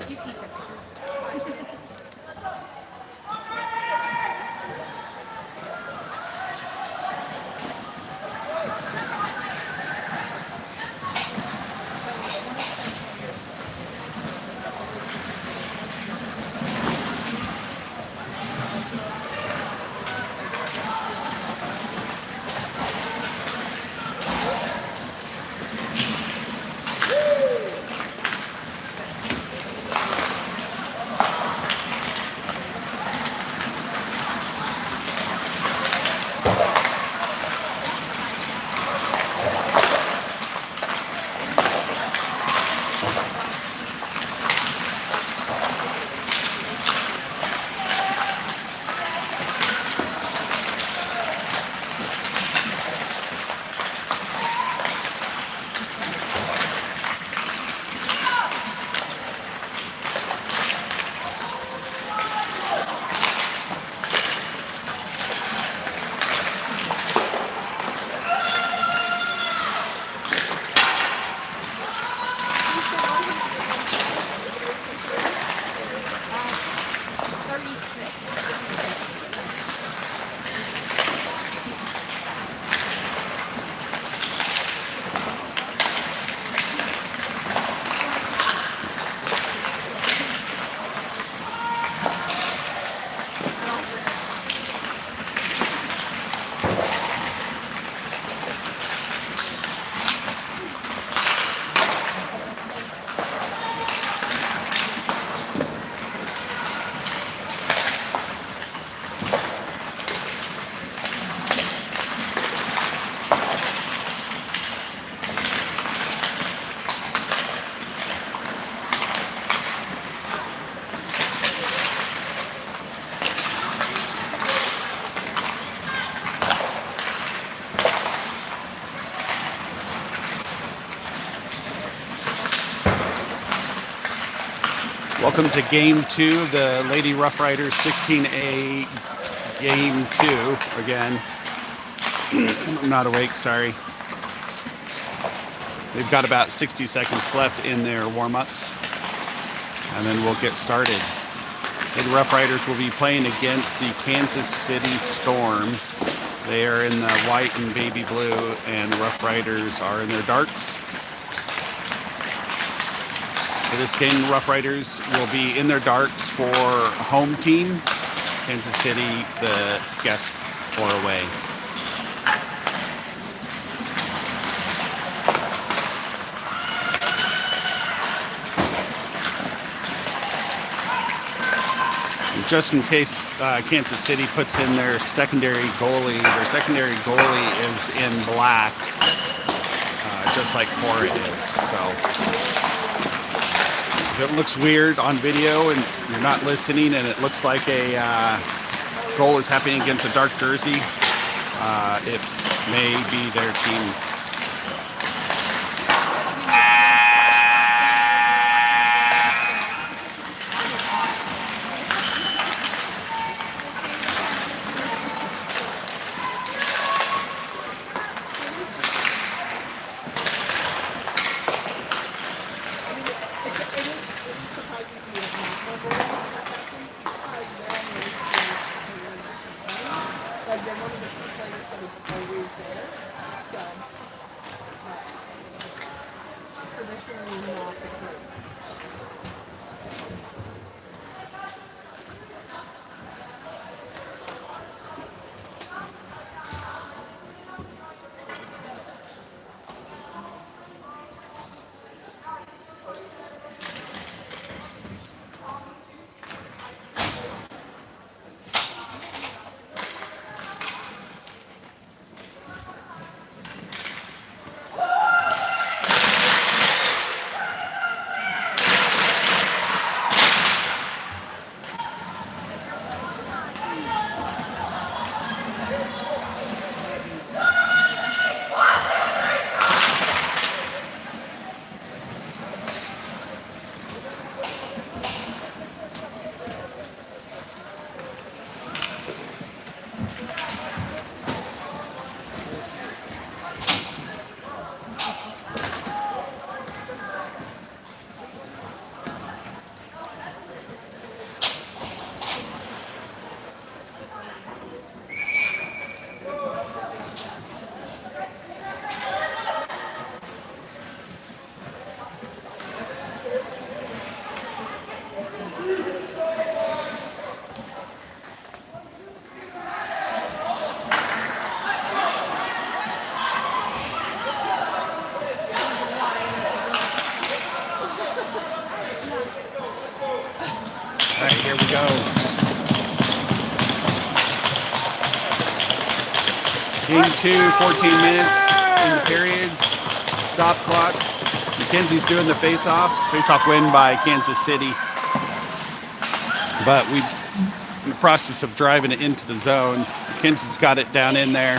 You keep it. Welcome to Game 2 of the Lady Rough Riders 16A Game 2. Again, I'm not awake, sorry. They've got about 60 seconds left in their warm-ups, and then we'll get started. The Rough Riders will be playing against the Kansas City Storm. They are in the white and baby blue, and the Rough Riders are in their darks. For this game, the Rough Riders will be in their darks for home team, Kansas City, the guest or away. Just in case Kansas City puts in their secondary goalie is in black, just like Cora is. So if it looks weird on video and you're not listening and it looks like a goal is happening against a dark jersey, it may be their team. right, here we go. Game 2, 14 minutes in the periods. Stop clock. McKenzie's doing the face-off. Face-off win by Kansas City. But we, in the process of driving it into the zone, McKenzie's got it down in there.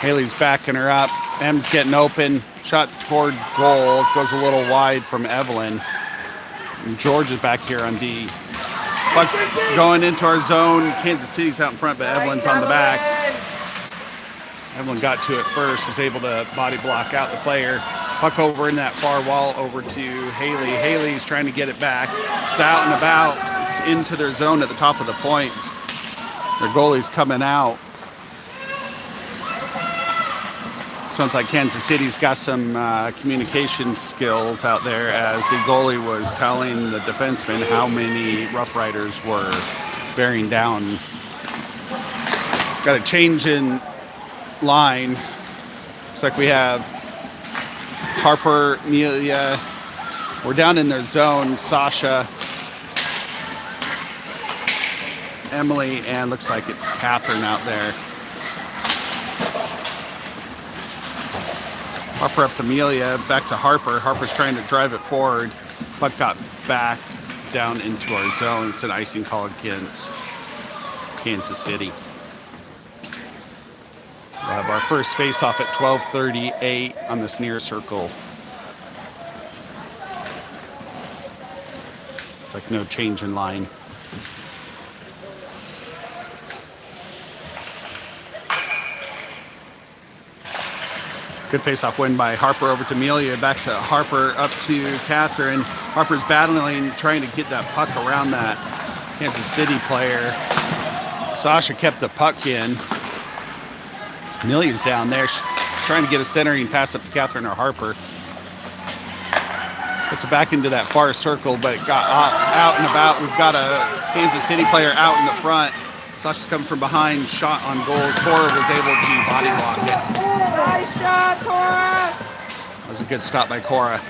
Haley's backing her up. M's getting open. Shot toward goal. Goes a little wide from Evelyn. And George is back here on D. Puck's going into our zone. Kansas City's out in front, but Evelyn's on the back. Evelyn got to it first, was able to body block out the player. Puck over in that far wall over to Haley. Haley's trying to get it back. It's out and about. It's into their zone at the top of the points. Their goalie's coming out. Sounds like Kansas City's got some communication skills out there, as the goalie was telling the defenseman how many Rough Riders were bearing down. Got a change in line. Looks like we have Harper, Amelia. We're down in their zone. Sasha, Emily, and looks like it's Catherine out there. Harper up to Amelia, back to Harper. Harper's trying to drive it forward. Puck got back down into our zone. It's an icing call against Kansas City. We'll have our first face-off at 12:38 on this near circle. It's like no change in line. Good face-off win by Harper over to Amelia. Back to Harper, up to Catherine. Harper's battling, trying to get that puck around that Kansas City player. Sasha kept the puck in. Amelia's down there. She's trying to get a centering pass up to Catherine or Harper. Puts it back into that far circle, but it got out and about. We've got a Kansas City player out in the front. Sasha's coming from behind, shot on goal. Cora was able to body block it. Nice job, Cora! That was a good stop by Cora.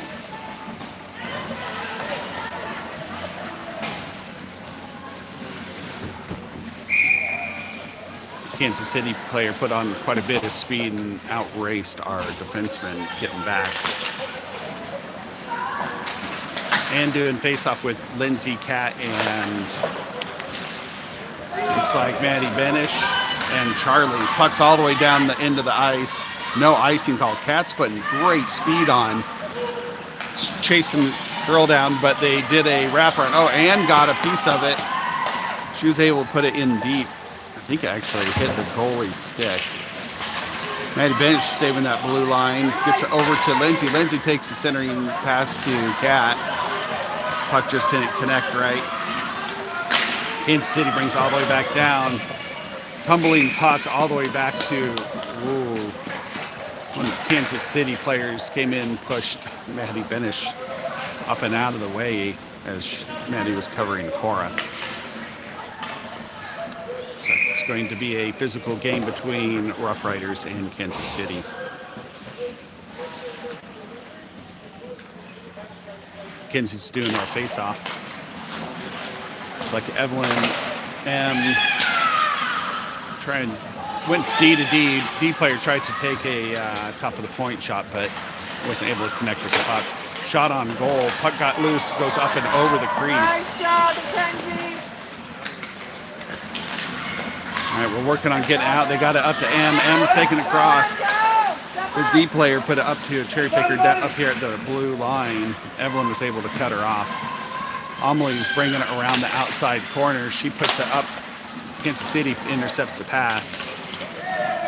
Kansas City player put on quite a bit of speed and outraced our defenseman getting back. And doing face-off with Lindsay, Cat, and looks like Maddie Benish and Charlie. Puck's all the way down the end of the ice. No icing call. Cat's putting great speed on. Chasing the girl down, but they did a wraparound. Oh, Ann got a piece of it. She was able to put it in deep. I think it actually hit the goalie's stick. Maddie Benish saving that blue line. Gets it over to Lindsay. Lindsay takes the centering pass to Cat. Puck just didn't connect right. Kansas City brings it all the way back down. Tumbling puck all the way back to, whoa. One of the Kansas City players came in, pushed Maddie Benish up and out of the way as Maddie was covering Cora. So it's going to be a physical game between Rough Riders and Kansas City. Kenzie's doing our face-off. It's like Evelyn went D to D. D player tried to take a top of the point shot, but wasn't able to connect with the puck. Shot on goal. Puck got loose, goes up and over the crease. Nice job, Kenzie. All right, we're working on getting out. They got it up to M. M's taking it across. The D player put it up to a cherry picker up here at the blue line. Evelyn was able to cut her off. Amelie's bringing it around the outside corner. She puts it up. Kansas City intercepts the pass.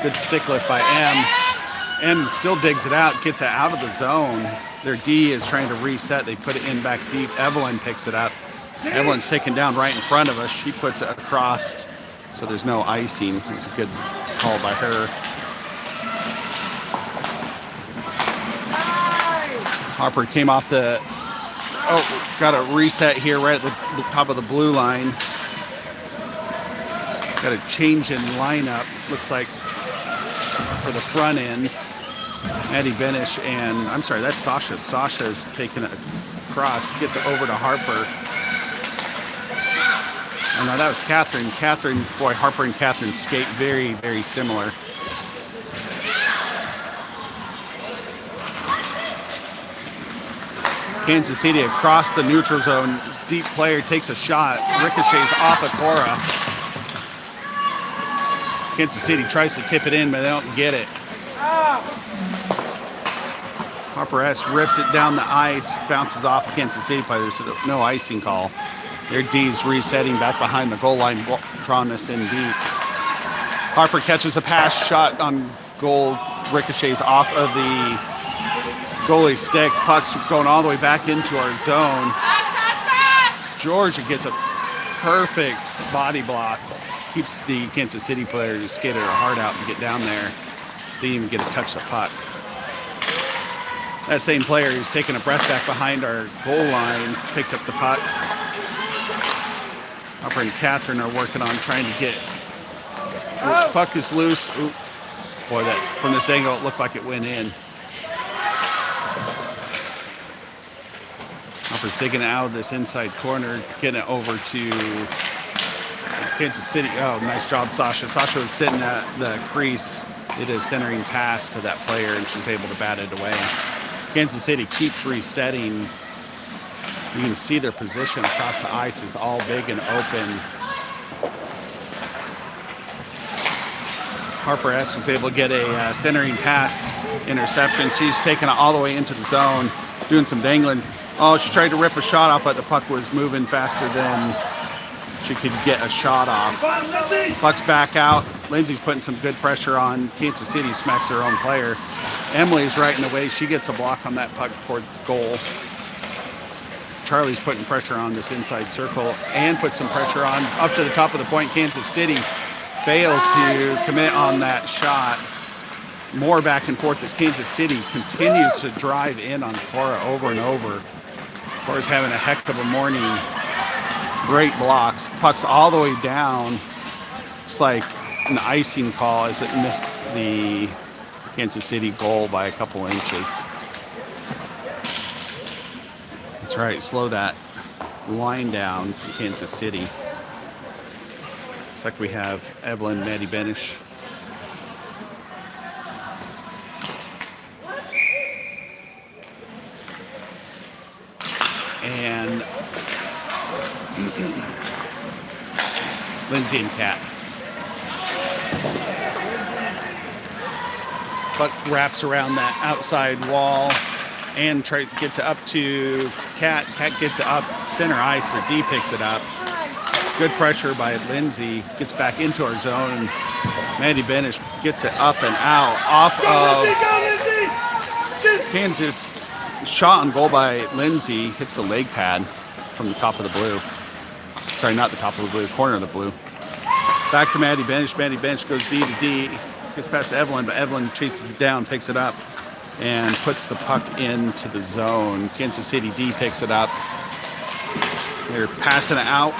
Good stick lift by M. M still digs it out, gets it out of the zone. Their D is trying to reset. They put it in back deep. Evelyn picks it up. Evelyn's taken down right in front of us. She puts it across, so there's no icing. It's a good call by her. Harper came off the, got a reset here right at the top of the blue line. Got a change in lineup, looks like, for the front end. Maddie Benish and, I'm sorry, that's Sasha. Sasha's taken it across, gets it over to Harper. Oh no, that was Catherine. Catherine, boy, Harper and Catherine skate very, very similar. Kansas City across the neutral zone. Deep player takes a shot, ricochets off of Cora. Kansas City tries to tip it in, but they don't get it. Harper S rips it down the ice, bounces off a Kansas City player. There's no icing call. Their D's resetting back behind the goal line, drawing us in deep. Harper catches a pass, shot on goal, ricochets off of the goalie stick. Puck's going all the way back into our zone. Georgia gets a perfect body block. Keeps the Kansas City player to skate their heart out and get down there. Didn't even get to touch the puck. That same player who's taking a breath back behind our goal line picked up the puck. Harper and Catherine are working on trying to get. The puck is loose. Ooh. Boy, that from this angle it looked like it went in. Harper's digging it out of this inside corner, getting it over to Kansas City. Oh, nice job, Sasha. Sasha was sitting at the crease. It is centering pass to that player, and she's able to bat it away. Kansas City keeps resetting. You can see their position across the ice is all big and open. Harper S was able to get a centering pass interception. She's taken it all the way into the zone, doing some dangling. Oh, she tried to rip a shot off, but the puck was moving faster than she could get a shot off. Puck's back out. Lindsay's putting some good pressure on Kansas City, smacks their own player. Emily's right in the way. She gets a block on that puck toward goal. Charlie's putting pressure on this inside circle and puts some pressure on up to the top of the point. Kansas City fails to commit on that shot. More back and forth as Kansas City continues to drive in on Cora over and over. Cora's having a heck of a morning. Great blocks. Puck's all the way down. It's like an icing call as it missed the Kansas City goal by a couple inches. That's right, slow that line down from Kansas City. Looks like we have Evelyn Maddie Benish. And Lindsay and Kat. Puck wraps around that outside wall and gets it up to Kat. Kat gets it up center ice, or D picks it up. Good pressure by Lindsay. Gets back into our zone. Maddie Benish gets it up and out off of Kansas. Shot on goal by Lindsay. Hits the leg pad from the top of the blue. Sorry, not the top of the blue, corner of the blue. Back to Maddie Benish. Maddie Benish goes D to D. Gets past Evelyn, but Evelyn chases it down, picks it up, and puts the puck into the zone. Kansas City D picks it up. They're passing it out.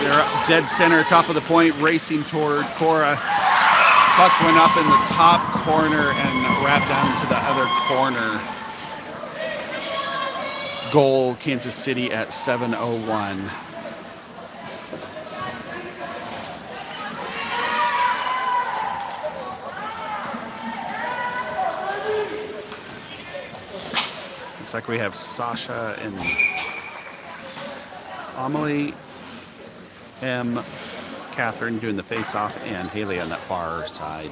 They're up dead center, top of the point, racing toward Cora. Puck went up in the top corner and wrapped down to the other corner. Goal, Kansas City at 7:01. Looks like we have Sasha and Amelie, M, Catherine doing the face-off, and Haley on that far side.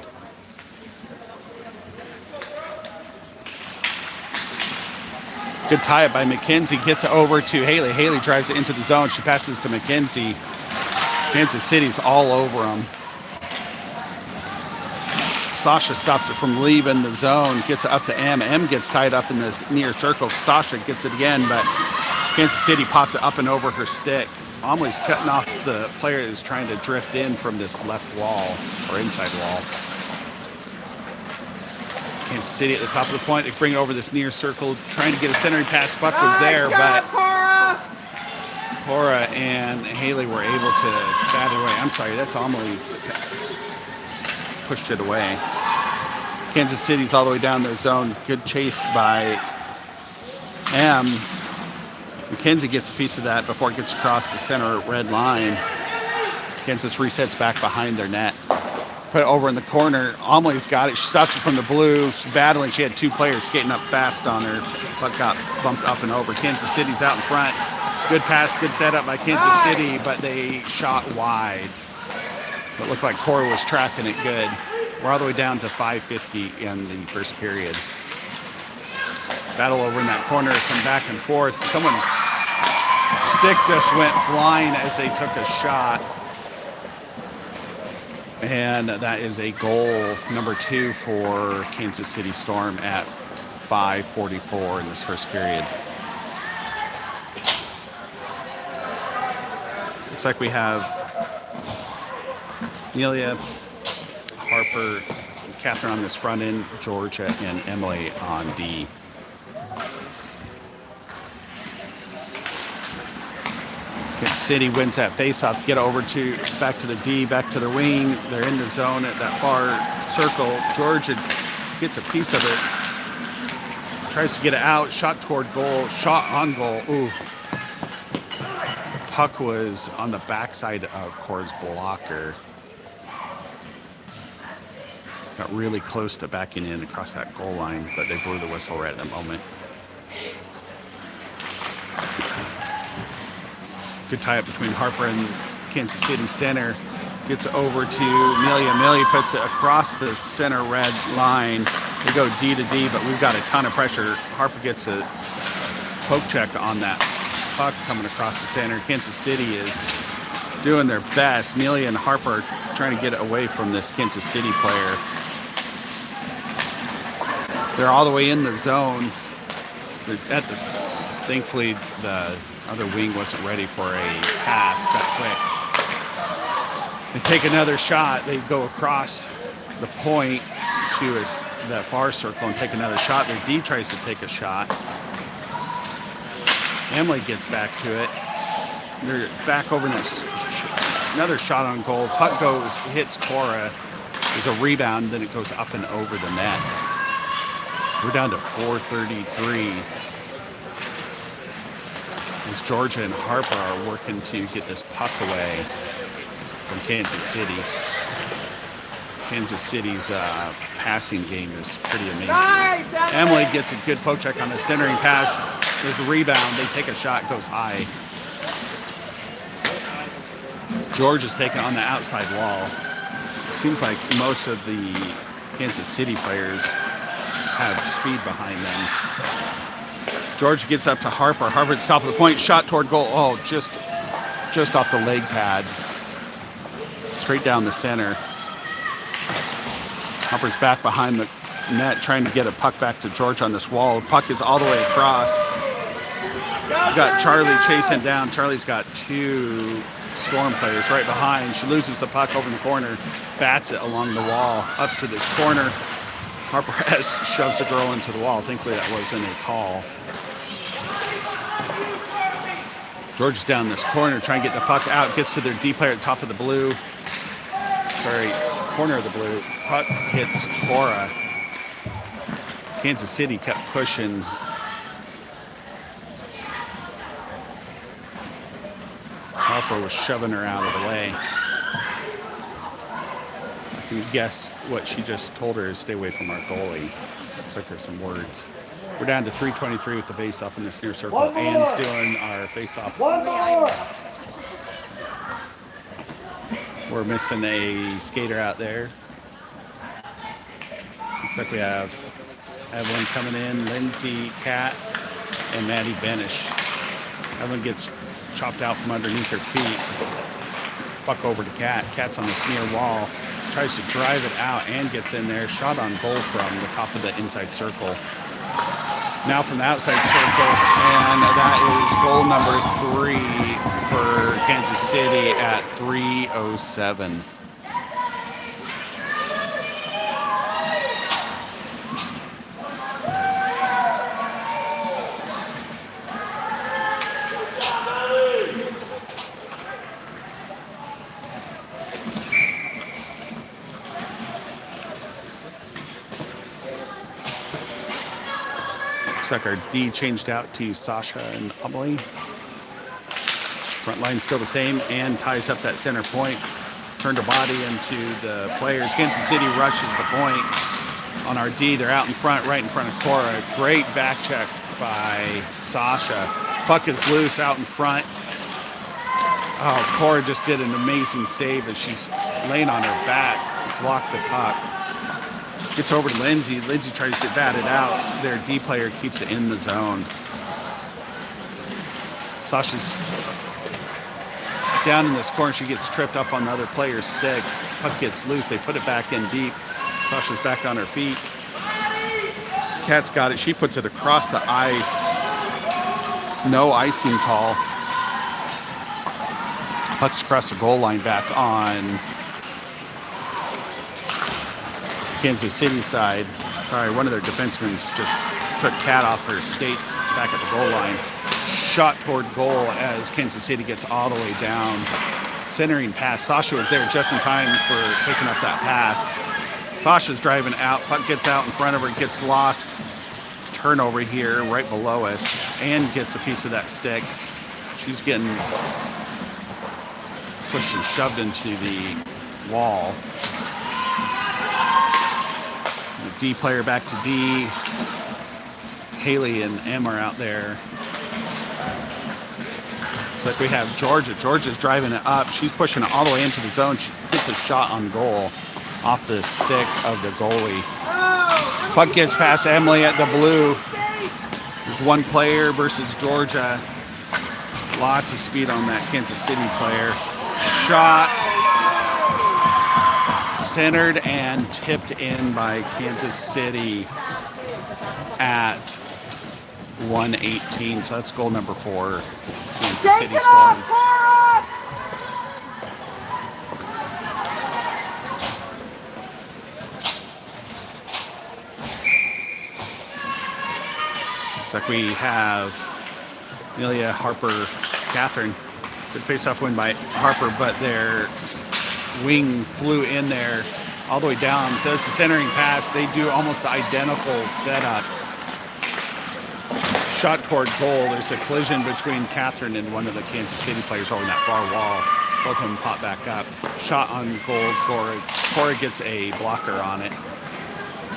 Good tie-up by McKenzie. Gets it over to Haley. Haley drives it into the zone. She passes to McKenzie. Kansas City's all over them. Sasha stops it from leaving the zone. Gets it up to M. M gets tied up in this near circle. Sasha gets it again, but Kansas City pops it up and over her stick. Amelie's cutting off the player who's trying to drift in from this left wall or inside wall. Kansas City at the top of the point. They bring it over this near circle, trying to get a centering pass. Puck was there, but Cora and Haley were able to bat it away. I'm sorry, that's Amelie pushed it away. Kansas City's all the way down their zone. Good chase by M. McKenzie gets a piece of that before it gets across the center red line. Kansas resets back behind their net. Put it over in the corner. Amelie's got it. She stops it from the blue. She's battling. She had two players skating up fast on her, but got bumped up and over. Kansas City's out in front. Good pass, good setup by Kansas City, but they shot wide. It looked like Cora was tracking it good. We're all the way down to 5:50 in the first period. Battle over in that corner, some back and forth. Someone's stick just went flying as they took a shot. And that is a goal, number 2 for Kansas City Storm at 5:44 in this first period. Looks like we have Amelia, Harper, and Catherine on this front end, Georgia and Emily on D. Kansas City wins that faceoff to get over to back to the D, back to the wing. They're in the zone at that far circle. Georgia gets a piece of it, tries to get it out, shot toward goal, shot on goal. Ooh. Puck was on the backside of Cora's blocker. Got really close to backing in across that goal line, but they blew the whistle right at that moment. Good tie-up between Harper and Kansas City center. Gets over to Amelia. Amelia puts it across the center red line. They go D to D, but we've got a ton of pressure. Harper gets a poke check on that puck coming across the center. Kansas City is doing their best. Amelia and Harper are trying to get it away from this Kansas City player. They're all the way in the zone. They're at the, thankfully, the other wing wasn't ready for a pass that quick. They take another shot. They go across the point to that far circle and take another shot. Their D tries to take a shot. Emily gets back to it. They're back over this. Another shot on goal. Puck goes, hits Cora. There's a rebound, then it goes up and over the net. We're down to 4:33. As Georgia and Harper are working to get this puck away from Kansas City. Kansas City's passing game is pretty amazing. Nice, Emily gets a good poke check on the centering pass. There's a rebound. They take a shot, goes high. Georgia's taking on the outside wall. It seems like most of the Kansas City players have speed behind them. Georgia gets up to Harper. Harper at the top of the point, shot toward goal. Oh, just off the leg pad. Straight down the center. Harper's back behind the net trying to get a puck back to Georgia on this wall. The puck is all the way across. We've got Charlie chasing down. Charlie's got two Storm players right behind. She loses the puck over in the corner, bats it along the wall up to the corner. Harper shoves the girl into the wall. Thankfully, that wasn't a call. Georgia's down this corner trying to get the puck out. Gets to their D player at the top of the blue. Sorry, corner of the blue. Puck hits Cora. Kansas City kept pushing. Harper was shoving her out of the way. I can guess what she just told her is stay away from our goalie. Looks like there's some words. We're down to 3:23 with the face-off in this near circle. Ann's doing our face-off. We're missing a skater out there. Looks like we have Evelyn coming in, Lindsay, Kat, and Maddie Benish. Evelyn gets chopped out from underneath her feet. Puck over to Kat. Kat's on this near wall. Tries to drive it out and gets in there. Shot on goal from the top of the inside circle. Now from the outside circle, and that is goal number 3 for Kansas City at 3:07. Looks like our D changed out to Sasha and Amelie. Front line still the same and ties up that center point. Turned her body into the players. Kansas City rushes the point on our D. They're out in front, right in front of Cora. Great back check by Sasha. Puck is loose out in front. Oh, Cora just did an amazing save as she's laying on her back, blocked the puck. Gets over to Lindsay. Lindsay tries to bat it out. Their D player keeps it in the zone. Sasha's down in this corner. She gets tripped up on the other player's stick. Puck gets loose. They put it back in deep. Sasha's back on her feet. Kat's got it. She puts it across the ice. No icing call. Puck's across the goal line back on Kansas City side. All right, one of their defensemen just took Kat off her skates back at the goal line. Shot toward goal as Kansas City gets all the way down. Centering pass. Sasha was there just in time for picking up that pass. Sasha's driving out. Puck gets out in front of her, gets lost. Turnover here right below us and gets a piece of that stick. She's getting pushed and shoved into the wall. The D player back to D. Haley and Em are out there. Looks like we have Georgia. Georgia's driving it up. She's pushing it all the way into the zone. She gets a shot on goal off the stick of the goalie. Puck gets past Emily at the blue. There's one player versus Georgia. Lots of speed on that Kansas City player. Shot centered and tipped in by Kansas City at 1:18. So that's goal number 4. Kansas City scoring. Looks like we have Amelia, Harper, Catherine. Good face-off win by Harper, but their wing flew in there all the way down. Does the centering pass. They do almost the identical setup. Shot toward goal. There's a collision between Catherine and one of the Kansas City players over that far wall. Both of them pop back up. Shot on goal. Cora gets a blocker on it.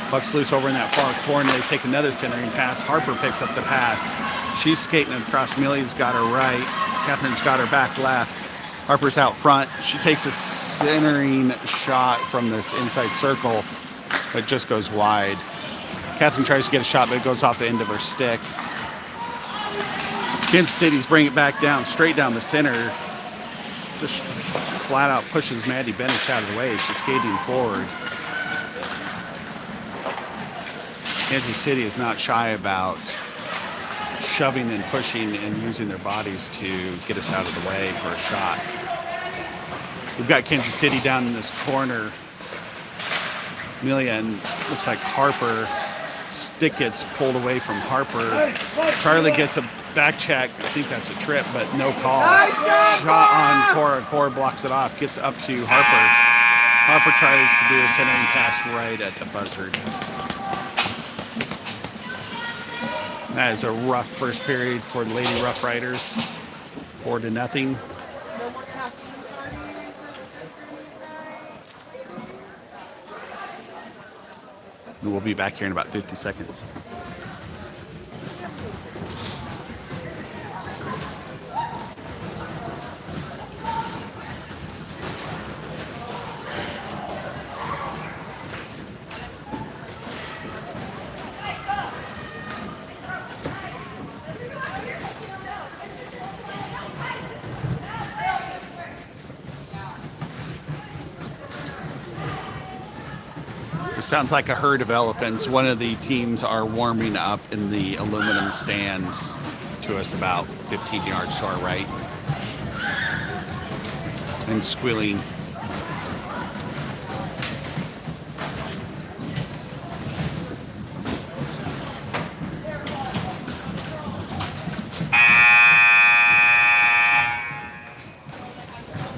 Puck's loose over in that far corner. They take another centering pass. Harper picks up the pass. She's skating across. Millie's got her right. Catherine's got her back left. Harper's out front. She takes a centering shot from this inside circle, but just goes wide. Catherine tries to get a shot, but it goes off the end of her stick. Kansas City's bring it back down, straight down the center. Just flat out pushes Maddie Benish out of the way. She's skating forward. Kansas City is not shy about shoving and pushing and using their bodies to get us out of the way for a shot. We've got Kansas City down in this corner. Amelia and looks like Harper. Stick gets pulled away from Harper. Charlie gets a back check. I think that's a trip, but no call. Shot on Cora. Cora blocks it off. Gets up to Harper. Harper tries to do a centering pass right at the buzzer. That is a rough first period for the Lady Rough Riders. 4-0. And we'll be back here in about 50 seconds. Sounds like a herd of elephants. One of the teams are warming up in the aluminum stands to us about 15 yards to our right and squealing.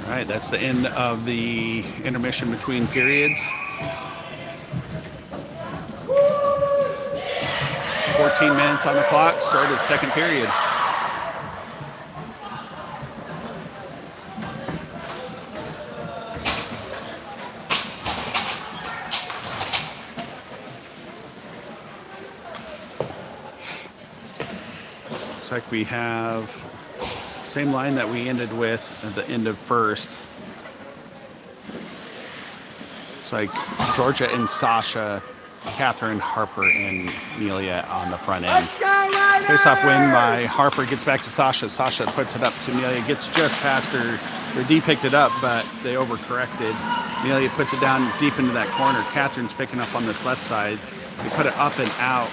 All right, that's the end of the intermission between periods. 14 minutes on the clock. Started second period. Looks like we have same line that we ended with at the end of first. It's like Georgia and Sasha, Catherine, Harper, and Amelia on the front end. Face-off win by Harper, gets back to Sasha. Sasha puts it up to Amelia, gets just past her. Their D picked it up, but they overcorrected. Amelia puts it down deep into that corner. Catherine's picking up on this left side. They put it up and out.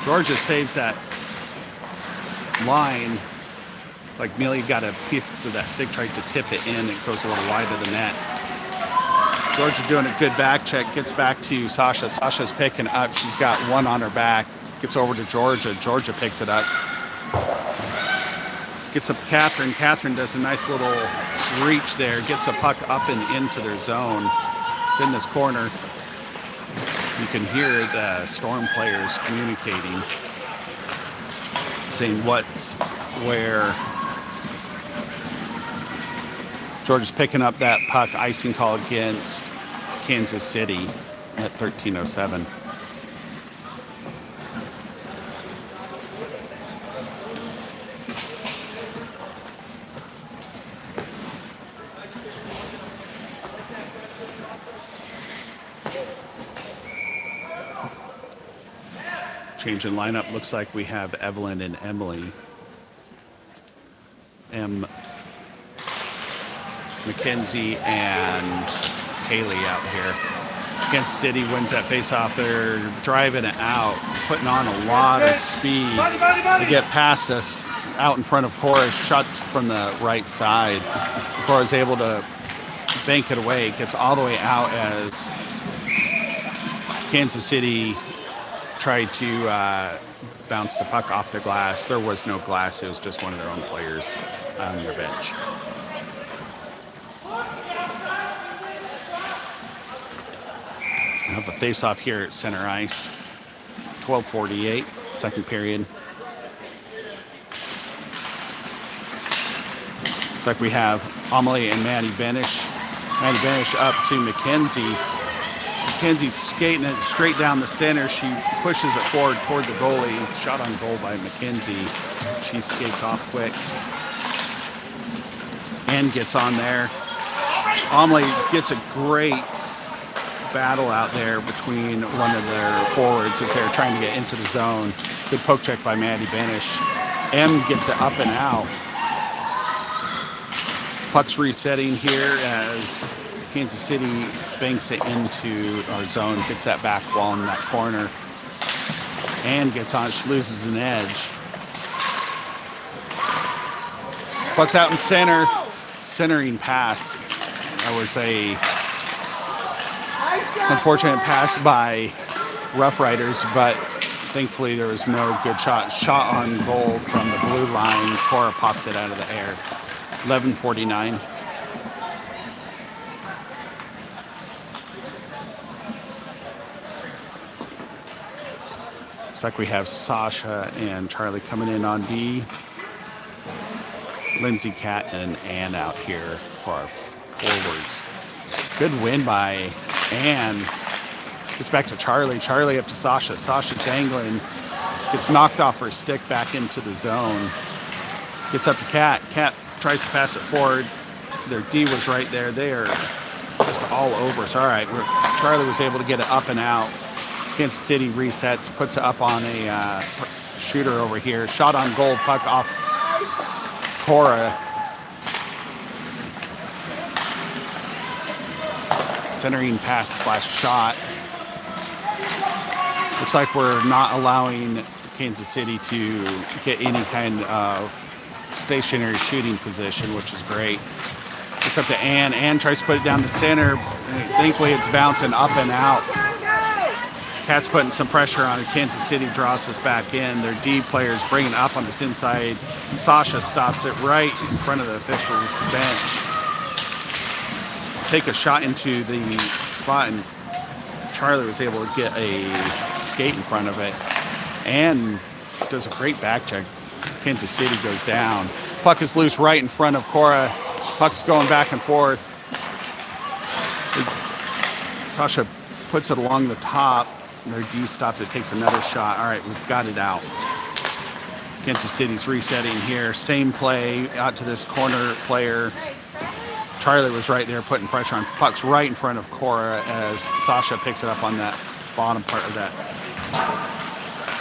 Georgia saves that line. Like Amelia got a piece of that stick, tried to tip it in. It goes a little wide of the net. Georgia doing a good back check, gets back to Sasha. Sasha's picking up. She's got one on her back. Gets over to Georgia. Georgia picks it up. Gets up to Catherine. Catherine does a nice little reach there. Gets a puck up and into their zone. It's in this corner. You can hear the Storm players communicating, saying what's where. Georgia's picking up that puck, icing call against Kansas City at 13:07. Change in lineup. Looks like we have Evelyn and Emily. Mackenzie and Haley out here. Kansas City wins that faceoff. They're driving it out, putting on a lot of speed to get past us out in front of Cora. Shots from the right side. Cora's able to bank it away. Gets all the way out as Kansas City tried to bounce the puck off the glass. There was no glass. It was just one of their own players on their bench. We have a face-off here at center ice. 12:48, second period. Looks like we have Amelie and Maddie Benish. Maddie Benish up to Mackenzie. Mackenzie's skating it straight down the center. She pushes it forward toward the goalie. Shot on goal by Mackenzie. She skates off quick and gets on there. Amelie gets a great battle out there between one of their forwards as they're trying to get into the zone. Good poke check by Maddie Benish. M gets it up and out. Puck's resetting here as Kansas City banks it into our zone, gets that back wall in that corner, and gets on. She loses an edge. Puck's out in center. Centering pass. That was a unfortunate pass by Rough Riders, but thankfully there was no good shot. Shot on goal from the blue line. Cora pops it out of the air. 11:49. Looks like we have Sasha and Charlie coming in on D. Lindsay, Kat, and Ann out here for our forwards. Good win by Ann. Gets back to Charlie. Charlie up to Sasha. Sasha dangling. Gets knocked off her stick back into the zone. Gets up to Kat. Kat tries to pass it forward. Their D was right there. They are just all over us. All right. Charlie was able to get it up and out. Kansas City resets. Puts it up on a shooter over here. Shot on goal. Puck off Cora. Centering pass slash shot. Looks like we're not allowing Kansas City to get any kind of stationary shooting position, which is great. It's up to Ann. Ann tries to put it down the center. Thankfully, it's bouncing up and out. Cat's putting some pressure on it. Kansas City draws us back in. Their D players bring it up on this inside. Sasha stops it right in front of the officials' bench. Take a shot into the spot, and Charlie was able to get a skate in front of it. and does a great back check. Kansas City goes down. Puck is loose right in front of Cora. Puck's going back and forth. Sasha puts it along the top. Their D stopped it, takes another shot. All right, we've got it out. Kansas City's resetting here. Same play out to this corner player. Charlie was right there putting pressure on. Puck's right in front of Cora as Sasha picks it up on that bottom part of that.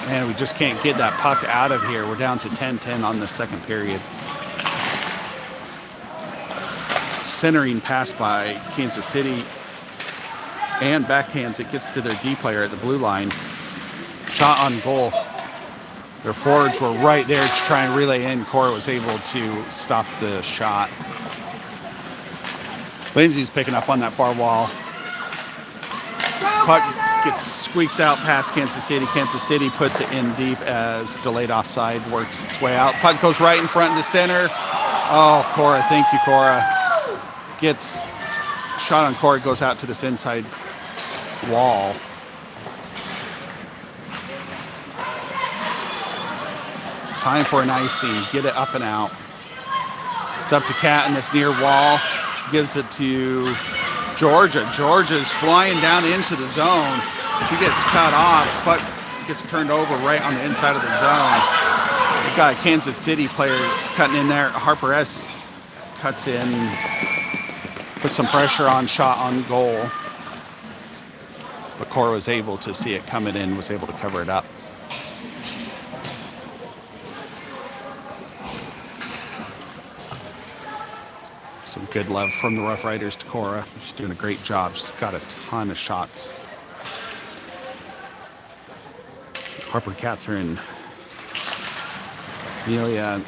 And we just can't get that puck out of here. We're down to 10-10 on the second period. Centering pass by Kansas City and backhands. It gets to their D player at the blue line. Shot on goal. Their forwards were right there to try and relay in. Cora was able to stop the shot. Lindsay's picking up on that far wall. Puck squeaks out past Kansas City. Kansas City puts it in deep as delayed offside works its way out. Puck goes right in front to center. Oh, Cora, thank you, Cora. Gets shot on Cora, goes out to this inside wall. Time for an icing. Get it up and out. It's up to Kat in this near wall. She gives it to Georgia. Georgia's flying down into the zone. She gets cut off. Puck gets turned over right on the inside of the zone. We've got a Kansas City player cutting in there. Harper S. cuts in, puts some pressure on, shot on goal. But Cora was able to see it coming in, was able to cover it up. Some good love from the Rough Riders to Cora. She's doing a great job. She's got a ton of shots. Harper, Catherine, Amelia,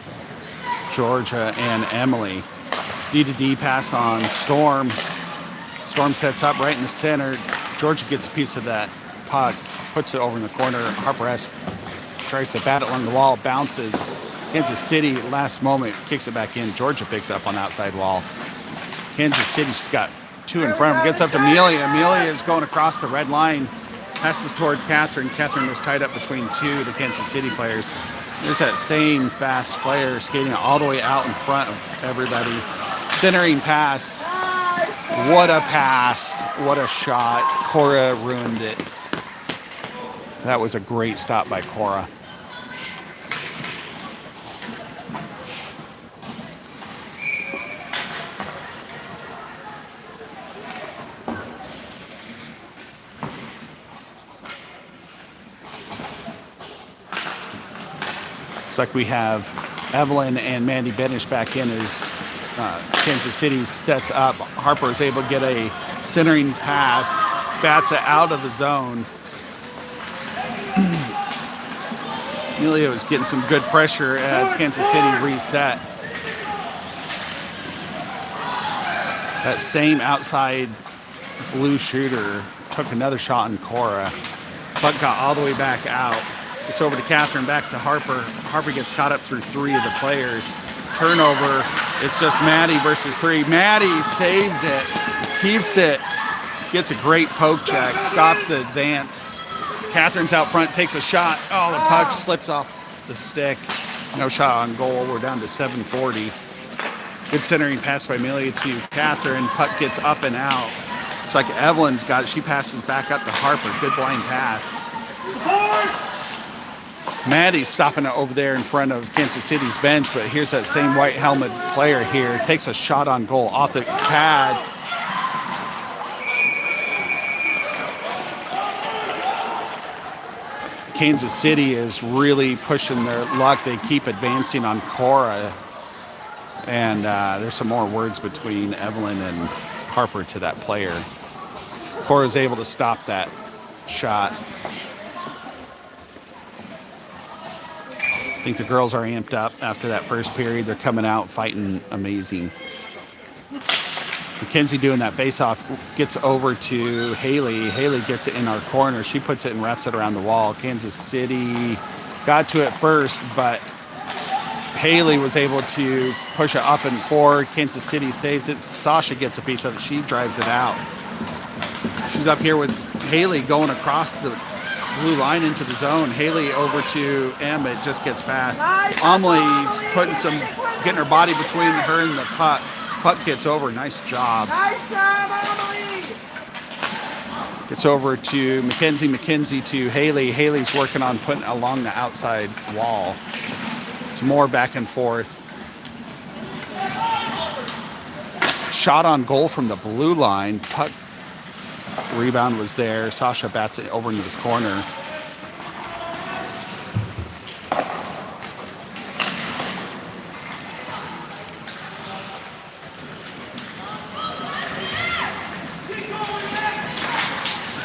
Georgia, and Emily. D-to-D pass on Storm. Storm sets up right in the center. Georgia gets a piece of that puck, puts it over in the corner. Harper S. tries to bat it along the wall, bounces. Kansas City, last moment, kicks it back in. Georgia picks up on the outside wall. Kansas City's got two in front of him. Gets up to Amelia. Amelia is going across the red line. Passes toward Catherine. Catherine was tied up between two of the Kansas City players. There's that same fast player skating all the way out in front of everybody. Centering pass. What a pass. What a shot. Cora ruined it. That was a great stop by Cora. Looks like we have Evelyn and Mandy Benish back in as Kansas City sets up. Harper is able to get a centering pass, bats it out of the zone. Amelia was getting some good pressure as Kansas City reset. That same outside blue shooter took another shot on Cora. Puck got all the way back out. It's over to Catherine, back to Harper. Harper gets caught up through three of the players. Turnover. It's just Maddie versus three. Maddie saves it, keeps it, gets a great poke check, stops the advance. Catherine's out front, takes a shot. Oh, the puck slips off the stick. No shot on goal. We're down to 7:40. Good centering pass by Amelia to Catherine. Puck gets up and out. It's like Evelyn's got it. She passes back up to Harper. Good blind pass. Maddie's stopping it over there in front of Kansas City's bench, but here's that same white helmet player here. Takes a shot on goal off the pad. Kansas City is really pushing their luck. They keep advancing on Cora. And there's some more words between Evelyn and Harper to that player. Cora's able to stop that shot. I think the girls are amped up after that first period. They're coming out fighting amazing. Mackenzie doing that face-off gets over to Haley. Haley gets it in our corner. She puts it and wraps it around the wall. Kansas City got to it first, but Haley was able to push it up and forward. Kansas City saves it. Sasha gets a piece of it. She drives it out. She's up here with Haley going across the blue line into the zone. Haley over to M. It just gets past. Nice. Amelie's getting her body between her and the puck. Puck gets over. Nice job. Nice job, Amelie. Gets over to Mackenzie. Mackenzie to Haley. Haley's working on putting along the outside wall. Some more back and forth. Shot on goal from the blue line. Puck rebound was there. Sasha bats it over into this corner.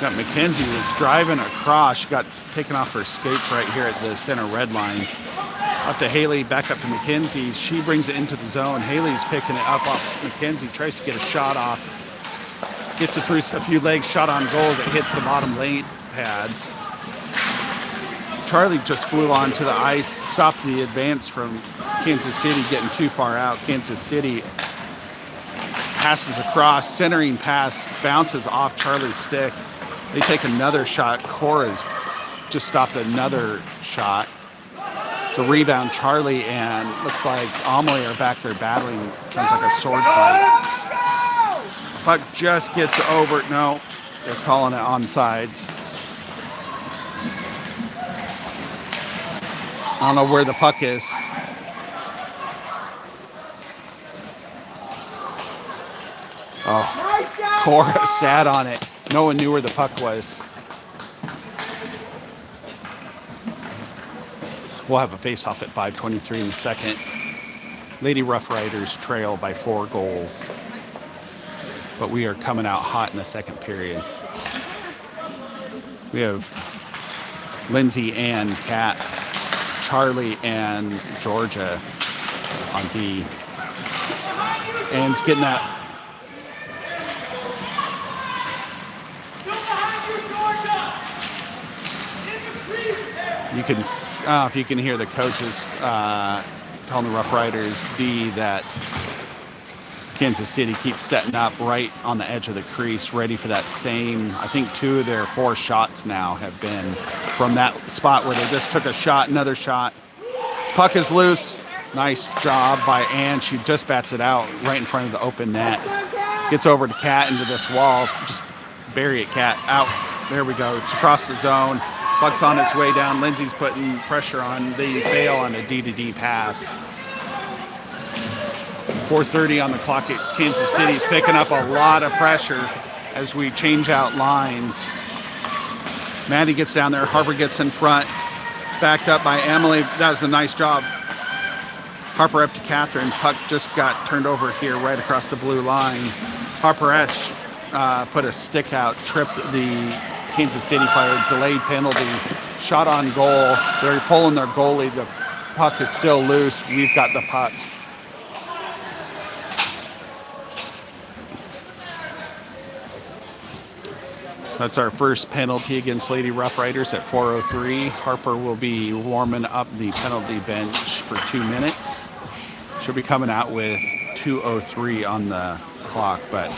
Got Mackenzie was driving across. She got taken off her skates right here at the center red line. Up to Haley, back up to Mackenzie. She brings it into the zone. Haley's picking it up off Mackenzie, tries to get a shot off. Gets it through a few legs, shot on goals. It hits the bottom lane pads. Charlie just flew onto the ice, stopped the advance from Kansas City getting too far out. Kansas City passes across, centering pass, bounces off Charlie's stick. They take another shot. Cora's just stopped another shot. So rebound, Charlie and looks like Amelie are back there battling. Sounds like a sword fight. Puck just gets over. No, they're calling it onside. I don't know where the puck is. Oh, Cora sat on it. No one knew where the puck was. We'll have a face-off at 5:23 in the second. Lady Rough Riders trail by 4 goals. But we are coming out hot in the second period. We have Lindsay and Kat, Charlie and Georgia on D. Ann's getting that. You can, I don't know if you can hear the coaches telling the Rough Riders D that Kansas City keeps setting up right on the edge of the crease, ready for that same. I think 2 of their 4 shots now have been from that spot where they just took a shot, another shot. Puck is loose. Nice job by Ann. She just bats it out right in front of the open net. Gets over to Kat into this wall. Just bury it, Kat. Out. There we go. It's across the zone. Puck's on its way down. Lindsay's putting pressure on. They fail on a D-to-D pass. 4:30 on the clock. It's Kansas City's picking up a lot of pressure as we change out lines. Maddie gets down there. Harper gets in front. Backed up by Emily. That was a nice job. Harper up to Catherine. Puck just got turned over here right across the blue line. Harper S put a stick out, tripped the Kansas City player, delayed penalty, shot on goal. They're pulling their goalie. The puck is still loose. We've got the puck. So that's our first penalty against Lady Rough Riders at 4:03. Harper will be warming up the penalty bench for 2 minutes. She'll be coming out with 2:03 on the clock, but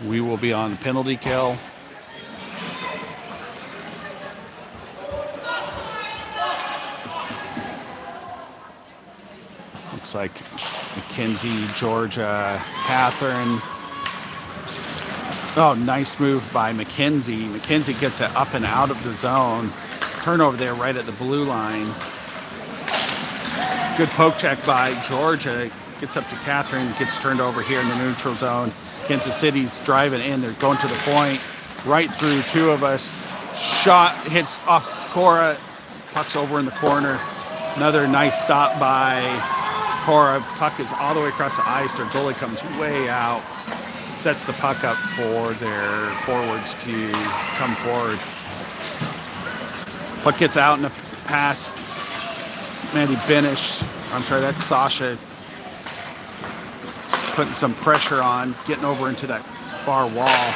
we will be on penalty kill. Looks like Mackenzie, Georgia, Catherine. Oh, nice move by Mackenzie. Mackenzie gets it up and out of the zone. Turnover there right at the blue line. Good poke check by Georgia. Gets up to Catherine, gets turned over here in the neutral zone. Kansas City's driving in. They're going to the point. Right through 2 of us. Shot hits off Cora. Puck's over in the corner. Another nice stop by Cora. Puck is all the way across the ice. Their goalie comes way out. Sets the puck up for their forwards to come forward. Puck gets out in a pass. Mandy Benish. I'm sorry, that's Sasha. Putting some pressure on, getting over into that far wall.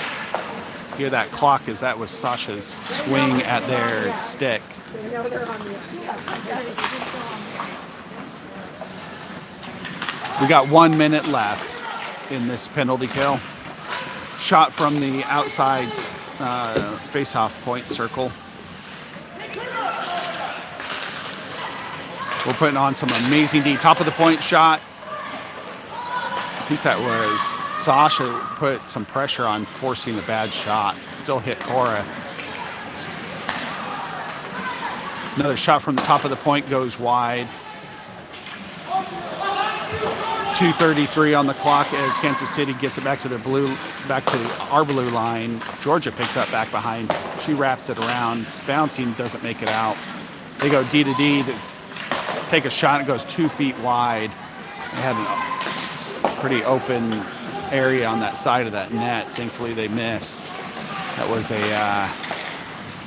Hear that clock as that was Sasha's swing at their stick. We got 1 minute left. in this penalty kill. Shot from the outside face-off point circle. We're putting on some amazing D. Top of the point shot. I think that was Sasha put some pressure on forcing a bad shot. Still hit Cora. Another shot from the top of the point goes wide. 2:33 on the clock as Kansas City gets it back to our blue line. Georgia picks up back behind. She wraps it around. It's bouncing, doesn't make it out. They go D to D. They take a shot. It goes 2 feet wide. They had a pretty open area on that side of that net. Thankfully, they missed. That was a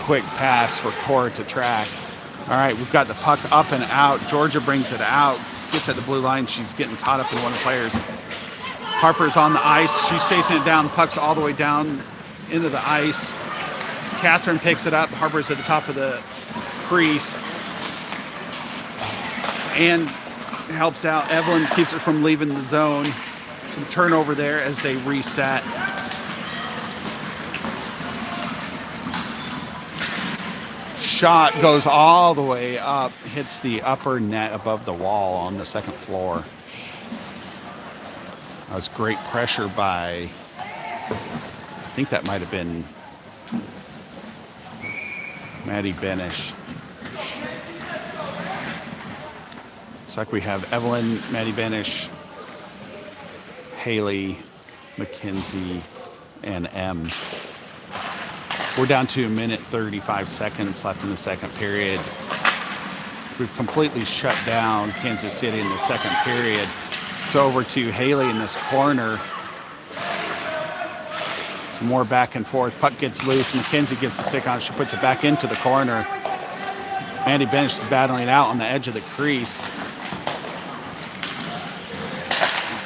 quick pass for Cora to track. All right, we've got the puck up and out. Georgia brings it out. Gets at the blue line. She's getting caught up in one of the players. Harper's on the ice. She's chasing it down. The puck's all the way down into the ice. Catherine picks it up. Harper's at the top of the crease and helps out. Evelyn keeps it from leaving the zone. Some turnover there as they reset. Shot goes all the way up, hits the upper net above the wall on the second floor. That was great pressure by, I think that might have been Maddie Benish. Looks like we have Evelyn, Maddie Benish, Haley, McKenzie, and M. We're down to 1:35 left in the second period. We've completely shut down Kansas City in the second period. It's over to Haley in this corner. Some more back and forth. Puck gets loose. McKenzie gets the stick on it. She puts it back into the corner. Andy Bench is battling out on the edge of the crease.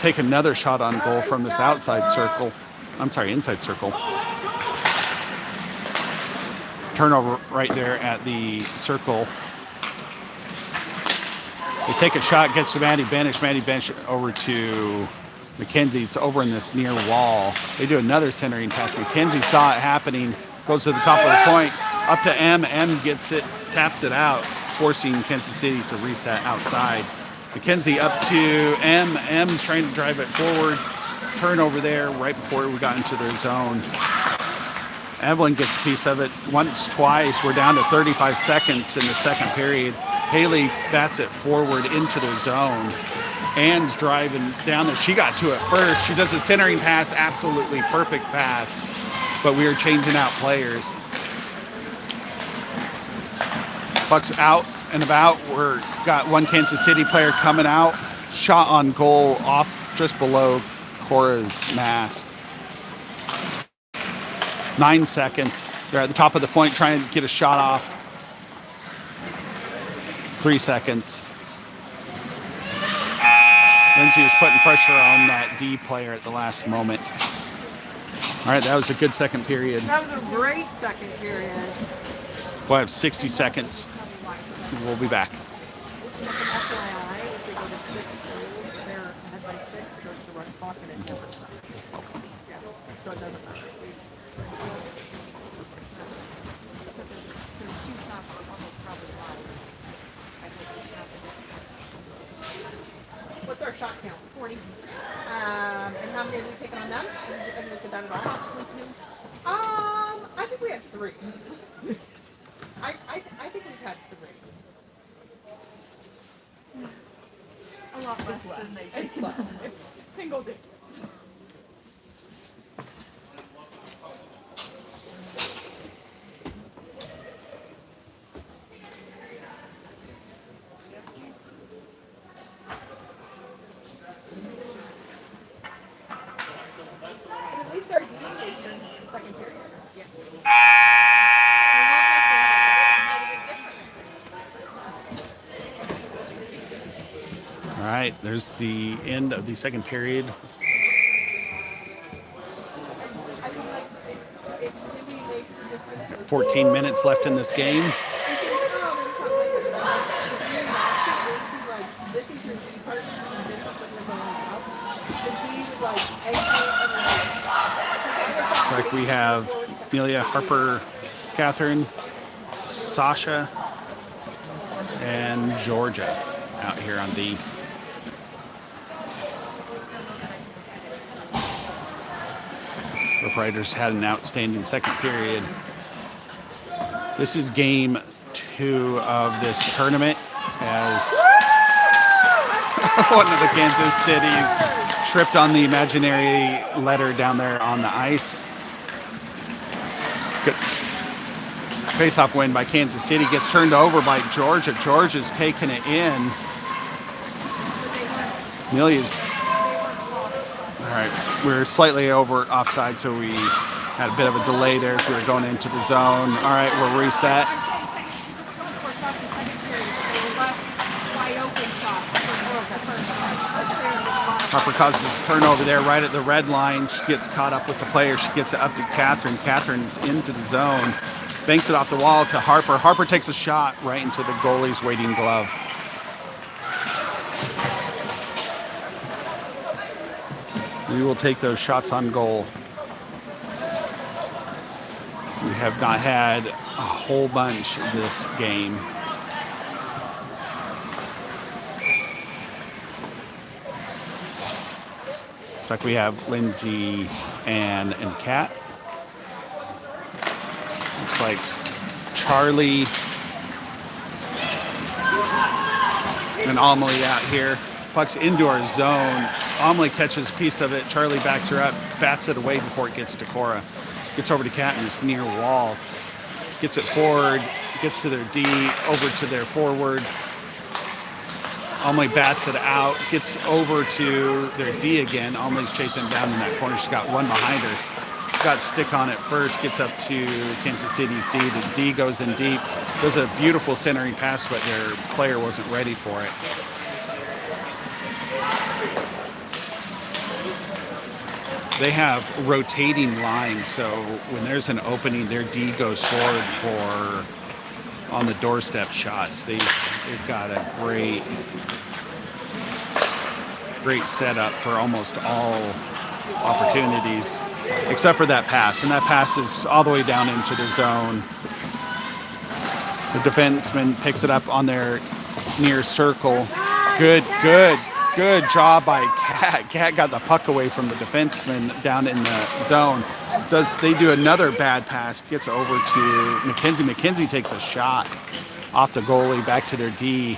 Take another shot on goal from this inside circle. Turnover right there at the circle. They take a shot, gets to Maddie Benish. Maddie Benish over to McKenzie. It's over in this near wall. They do another centering pass. McKenzie saw it happening, goes to the top of the point, up to M. M gets it, taps it out, forcing Kansas City to reset outside. McKenzie up to M. M's trying to drive it forward. Turnover there right before we got into their zone. Evelyn gets a piece of it once, twice. We're down to 35 seconds in the second period. Haley bats it forward into the zone. Ann's driving down there. She got to it first. She does a centering pass, absolutely perfect pass. But we are changing out players. Puck's out and about. We're got one Kansas City player coming out. Shot on goal off just below Cora's mask. 9 seconds. They're at the top of the point trying to get a shot off. 3 seconds. Lindsay was putting pressure on that D player at the last moment. All right, that was a good second period. That was a great second period. We'll have 60 seconds. We'll be back. Just an FYI, if they go to 6 goals, they're ahead by 6, it goes to run clock and it never stops. Yeah, so it doesn't matter. There's 2 shots that almost probably live. I think we have to. What's our shot count? 40. And how many have we taken on them? Have we looked at that at all? Possibly 2. I think we had 3. I think we've had 3. A lot less than they take. It's single digits. At least our D makes in the second period. Yes. All right, there's the end of the second period. I feel like it really makes a difference. 14 minutes left in this game. This is your D part, and this is when you're going out. The D was like Looks like we have Amelia, Harper, Catherine, Sasha, and Georgia out here on D. Rough Riders had an outstanding second period. This is game 2 of this tournament as one of the Kansas Cities tripped on the imaginary letter down there on the ice. Good face-off win by Kansas City. Gets turned over by Georgia. Georgia's taking it in. Amelia's... All right, we're slightly over offside, so we had a bit of a delay there as we were going into the zone. All right, we're reset. Harper causes a turnover there right at the red line. She gets caught up with the player. She gets it up to Catherine. Catherine's into the zone. Banks it off the wall to Harper. Harper takes a shot right into the goalie's waiting glove. We will take those shots on goal. We have not had a whole bunch this game. Looks like we have Lindsay, Ann, and Kat. Looks like Charlie and Amelie out here. Puck's into our zone. Amelie catches a piece of it. Charlie backs her up, bats it away before it gets to Cora. Gets over to Kat in this near wall. Gets it forward, gets to their D, over to their forward. Amelie bats it out, gets over to their D again. Amelie's chasing down in that corner. She's got one behind her. She's got stick on it first, gets up to Kansas City's D. The D goes in deep. Does a beautiful centering pass, but their player wasn't ready for it. They have rotating lines, so when there's an opening, their D goes forward for on the doorstep shots. They've got a great setup for almost all opportunities, except for that pass. And that pass is all the way down into the zone. The defenseman picks it up on their near circle. Good job by Kat. Kat got the puck away from the defenseman down in the zone. They do another bad pass, gets over to Mackenzie. Mackenzie takes a shot off the goalie back to their D.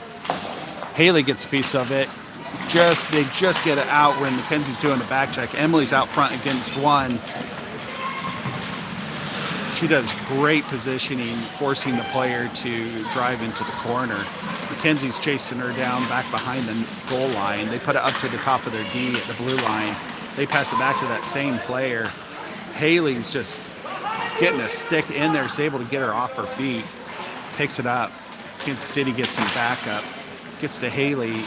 Haley gets a piece of it. They just get it out when Mackenzie's doing the back check. Emily's out front against one. She does great positioning, forcing the player to drive into the corner. Mackenzie's chasing her down back behind the goal line. They put it up to the top of their D at the blue line. They pass it back to that same player. Haley's just getting a stick in there. Is able to get her off her feet. Picks it up. Kansas City gets some backup. Gets to Haley.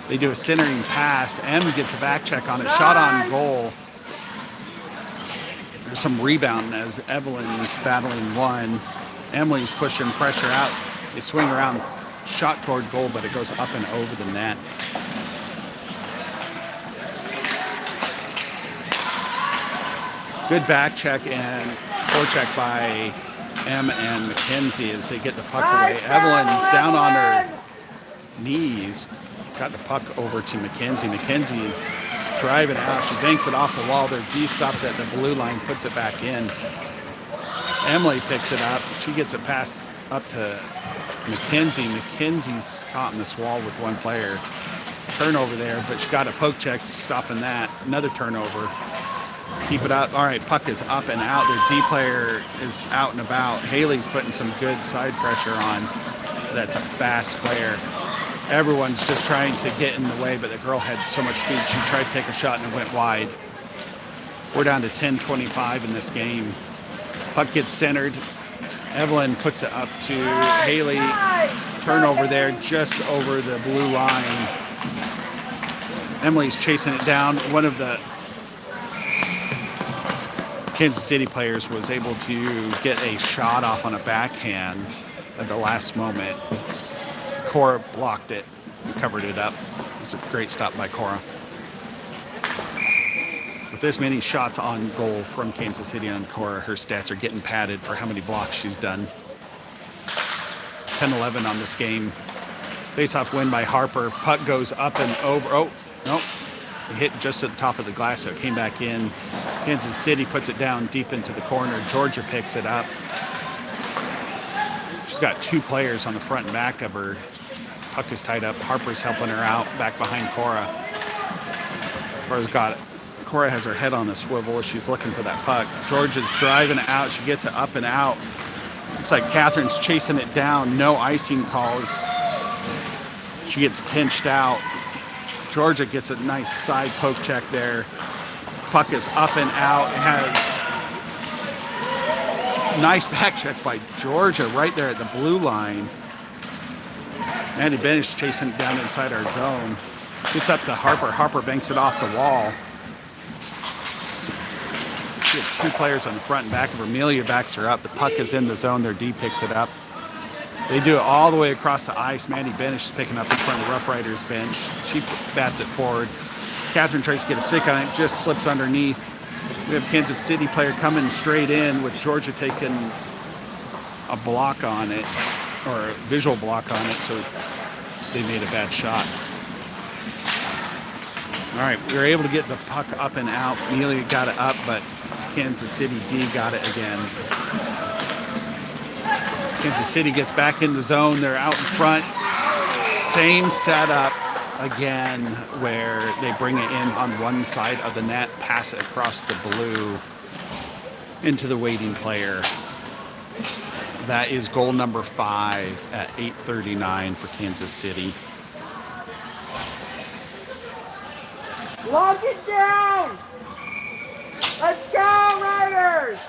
They do a centering pass. M gets a back check on it. Shot on goal. There's some rebounding as Evelyn's battling one. Emily's pushing pressure out. They swing around. Shot toward goal, but it goes up and over the net. Good back check and forecheck by M and Mackenzie as they get the puck away. Evelyn's down on her knees. Got the puck over to Mackenzie. Mackenzie's driving out. She banks it off the wall. Their D stops at the blue line, puts it back in. Emily picks it up. She gets it passed up to Mackenzie. Mackenzie's caught in this wall with one player. Turnover there, but she got a poke check stopping that. Another turnover. Keep it up. All right, puck is up and out. Their D player is out and about. Haley's putting some good side pressure on. That's a fast player. Everyone's just trying to get in the way, but the girl had so much speed. She tried to take a shot and it went wide. We're down to 10:25 in this game. Puck gets centered. Evelyn puts it up to Haley. Turnover there just over the blue line. Emily's chasing it down. One of the Kansas City players was able to get a shot off on a backhand at the last moment. Cora blocked it and covered it up. It was a great stop by Cora. With with this many shots on goal from Kansas City on Cora, her stats are getting padded for how many blocks she's done. 10-11 on this game. Face-off win by Harper. Puck goes up and over. Oh, nope. It hit just at the top of the glass, so it came back in. Kansas City puts it down deep into the corner. Georgia picks it up. She's got two players on the front and back of her. Puck is tied up. Harper's helping her out back behind Cora. Cora's got it. Cora has her head on a swivel as she's looking for that puck. Georgia's driving it out. She gets it up and out. Looks like Catherine's chasing it down. No icing calls. She gets pinched out. Georgia gets a nice side poke check there. Puck is up and out. It has nice back check by Georgia right there at the blue line. Andy Benish chasing it down inside our zone. Gets up to Harper. Harper banks it off the wall. She had two players on the front and back of her. Amelia backs her up. The puck is in the zone. Their D picks it up. They do it all the way across the ice. Mandy Benish is picking up in front of the Rough Riders bench. She bats it forward. Catherine tries to get a stick on it, just slips underneath. We have Kansas City player coming straight in with Georgia taking a block on it, or a visual block on it, so they made a bad shot. All right, we were able to get the puck up and out. Amelia got it up, but Kansas City D got it again. Kansas City gets back in the zone. They're out in front. Same setup again, where they bring it in on one side of the net, pass it across the blue into the waiting player. That is goal number 5 at 8:39 for Kansas City. Lock it down! Let's go, Riders!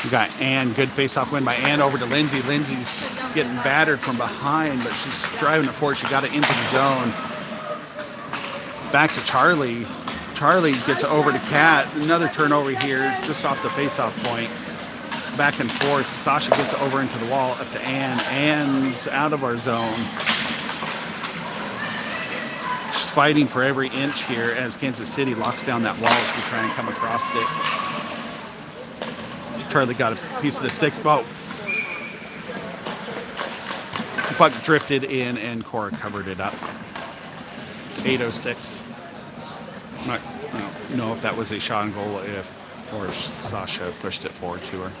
We got Ann, good face-off win by Ann over to Lindsay. Lindsay's getting battered from behind, but she's driving it forward. She got it into the zone. Back to Charlie. Charlie gets it over to Kat. Another turnover here, just off the face-off point. Back and forth. Sasha gets it over into the wall, up to Ann. Ann's out of our zone. She's fighting for every inch here as Kansas City locks down that wall as we try and come across it. Charlie got a piece of the stick. Oh. The puck drifted in and Cora covered it up. 8:06. I don't know if that was a shot on goal or Sasha pushed it forward to her.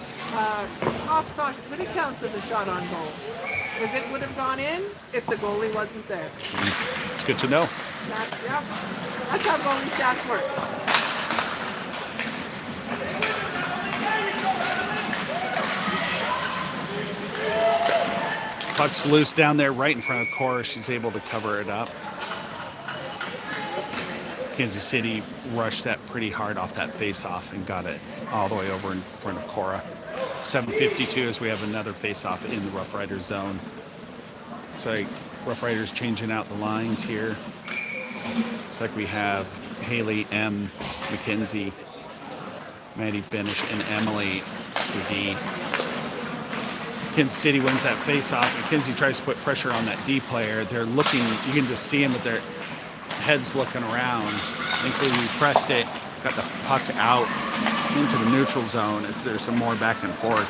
Off Sasha, but it counts as a shot on goal. If it would have gone in if the goalie wasn't there. It's good to know. That's how goalie stats work. Puck's loose down there right in front of Cora. She's able to cover it up. Kansas City rushed that pretty hard off that face-off and got it all the way over in front of Cora. 7:52 as we have another face-off in the Rough Riders zone. So Rough Riders changing out the lines here. Looks like we have Haley M, McKenzie, Maddie Benish, and Emily for D. Kansas City wins that face-off. McKenzie tries to put pressure on that D player. They're looking, you can just see them with their heads looking around. Thankfully we pressed it, got the puck out into the neutral zone as there's some more back and forth.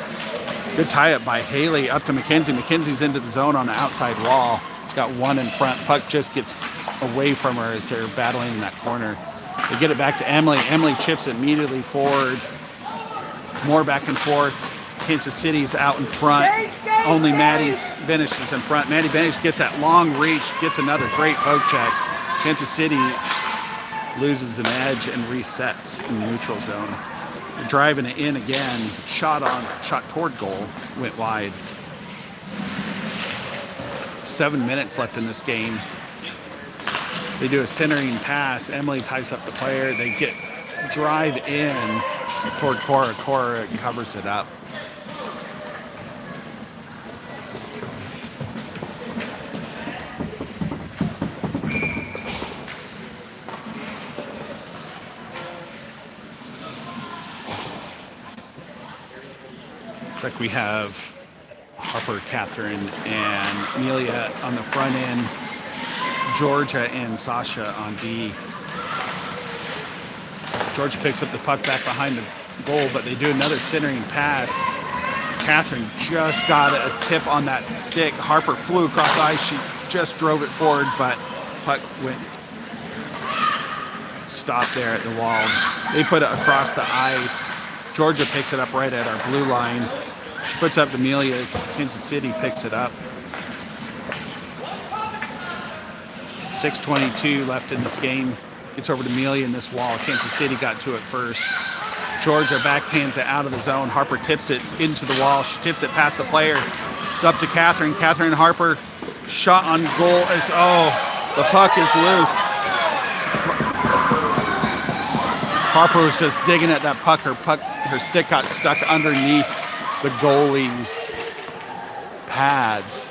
Good tie-up by Haley up to McKenzie. McKenzie's into the zone on the outside wall. She's got one in front. Puck just gets away from her as they're battling in that corner. They get it back to Emily. Emily chips it immediately forward. More back and forth. Kansas City's out in front. Only Maddie's Benish is in front. Maddie Benish gets that long reach, gets another great poke check. Kansas City loses an edge and resets in the neutral zone. They're driving it in again. Shot toward goal, went wide. 7 minutes left in this game. They do a centering pass. Emily ties up the player. They drive in toward Cora. Cora covers it up. Looks like we have Harper, Catherine, and Amelia on the front end. Georgia and Sasha on D. Georgia picks up the puck back behind the goal, but they do another centering pass. Catherine just got a tip on that stick. Harper flew across the ice. She just drove it forward, but puck went stopped there at the wall. They put it across the ice. Georgia picks it up right at our blue line. She puts up to Amelia. Kansas City picks it up. 6:22 left in this game. Gets over to Amelia in this wall. Kansas City got to it first. Georgia backhands it out of the zone. Harper tips it into the wall. She tips it past the player. She's up to Catherine. Catherine Harper. Shot on goal is, the puck is loose. Harper was just digging at that puck. Her stick got stuck underneath the goalie's pads.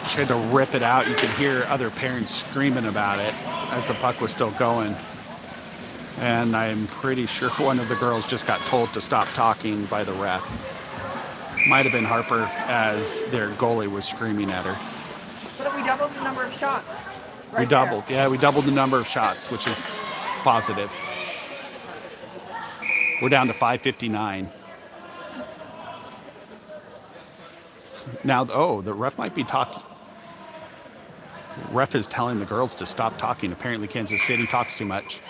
She had to rip it out. You could hear other parents screaming about it as the puck was still going. And I'm pretty sure one of the girls just got told to stop talking by the ref. Might have been Harper, as their goalie was screaming at her. But we doubled the number of shots. We doubled the number of shots, which is positive. We're down to 5:59. Now, the ref might be talking. Ref is telling the girls to stop talking. Apparently Kansas City talks too much.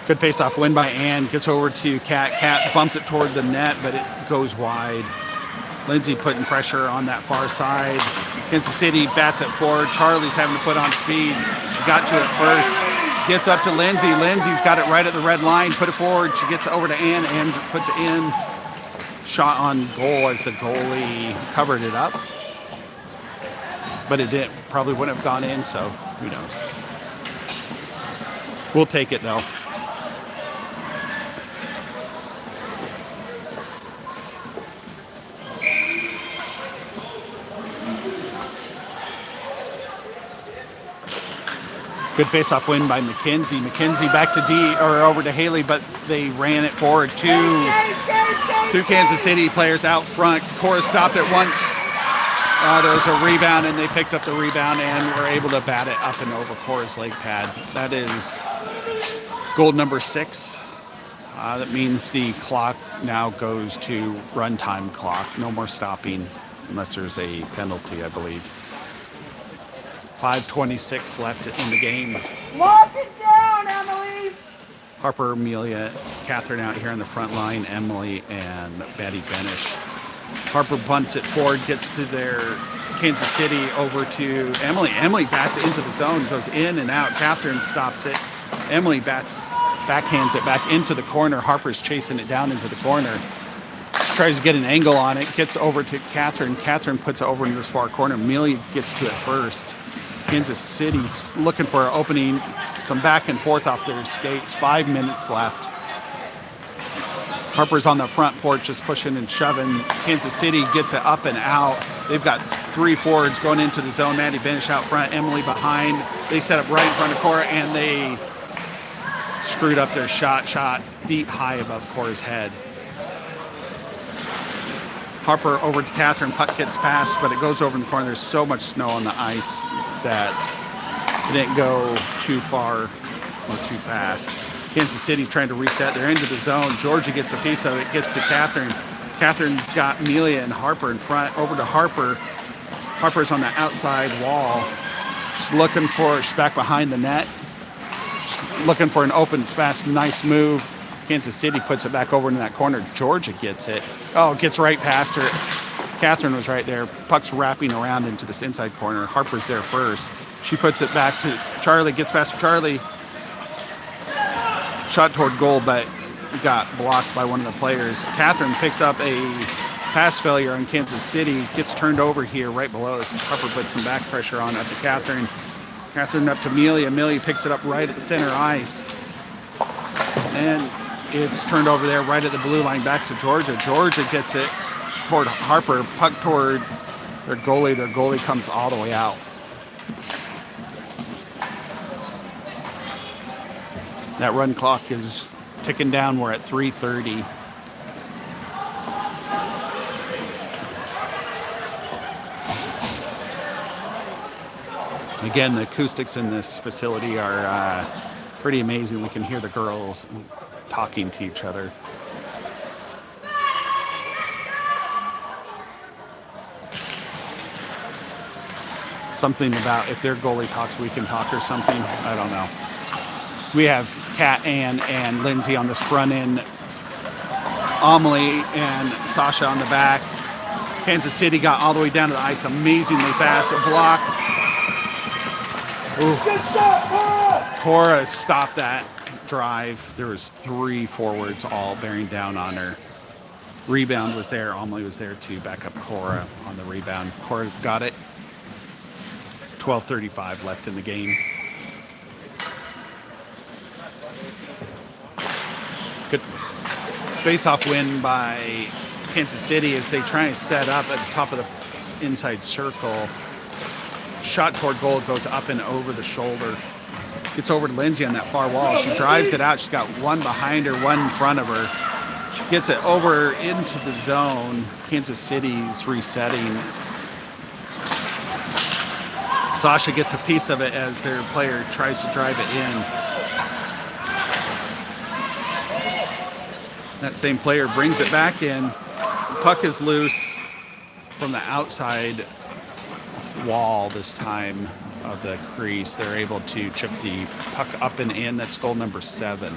Good face-off win by Ann. Gets over to Kat. Kat bumps it toward the net, but it goes wide. Lindsay putting pressure on that far side. Kansas City bats it forward. Charlie's having to put on speed. She got to it first. Gets up to Lindsay. Lindsay's got it right at the red line. Put it forward. She gets it over to Ann. Ann puts it in. Shot on goal as the goalie covered it up. But it didn't. Probably wouldn't have gone in, so who knows. We'll take it, though. Good face-off win by McKenzie. McKenzie back to over to Haley, but they ran it forward. Two Kansas City players out front. Cora stopped it once. There was a rebound, and they picked up the rebound and were able to bat it up and over Cora's leg pad. That is goal number 6. That means the clock now goes to runtime clock. No more stopping unless there's a penalty, I believe. 5:26 left in the game. Lock it down, Emily! Harper, Amelia, Catherine out here on the front line, Emily and Betty Benish. Harper bunts it forward, gets to their Kansas City over to Emily. Emily bats it into the zone, goes in and out. Catherine stops it. Emily backhands it back into the corner. Harper's chasing it down into the corner. She tries to get an angle on it, gets over to Catherine. Catherine puts it over into this far corner. Amelia gets to it first. Kansas City's looking for an opening, some back and forth off their skates. 5 minutes left. Harper's on the front porch just pushing and shoving. Kansas City gets it up and out. They've got 3 forwards going into the zone. Maddie Benish out front, Emily behind. They set up right in front of Cora, and they screwed up their shot feet high above Cora's head. Harper over to Catherine. Puck gets past, but it goes over in the corner. There's so much snow on the ice that it didn't go too far or too fast. Kansas City's trying to reset. They're into the zone. Georgia gets a piece of it. Gets to Catherine. Catherine's got Amelia and Harper in front. Over to Harper. Harper's on the outside wall. She's back behind the net. She's looking for an open space. Nice move. Kansas City puts it back over in that corner. Georgia gets it. Gets right past her. Catherine was right there. Puck's wrapping around into this inside corner. Harper's there first. She puts it back to Charlie. Gets past Charlie. Shot toward goal, but got blocked by one of the players. Catherine picks up a pass failure on Kansas City. Gets turned over here right below us. Harper puts some back pressure on up to Catherine. Catherine up to Amelia. Amelia picks it up right at the center ice. And it's turned over there right at the blue line back to Georgia. Georgia gets it toward Harper. Puck toward their goalie. Their goalie comes all the way out. That run clock is ticking down. We're at 3:30. Again, the acoustics in this facility are pretty amazing. We can hear the girls talking to each other. Something about if their goalie talks, we can talk or something. I don't know. We have Kat, Ann, and Lindsay on this front end. Amelie and Sasha on the back. Kansas City got all the way down to the ice amazingly fast. A block. Ooh. Cora stopped that drive. There was 3 forwards all bearing down on her. Rebound was there. Amelie was there to back up Cora on the rebound. Cora got it. 12:35 left in the game. Good face-off win by Kansas City as they try and set up at the top of the inside circle. Shot toward goal, goes up and over the shoulder. Gets over to Lindsay on that far wall. She drives it out. She's got one behind her, one in front of her. She gets it over into the zone. Kansas City's resetting. Sasha gets a piece of it as their player tries to drive it in. That same player brings it back in. Puck is loose from the outside wall this time of the crease. They're able to chip the puck up and in. That's goal number 7.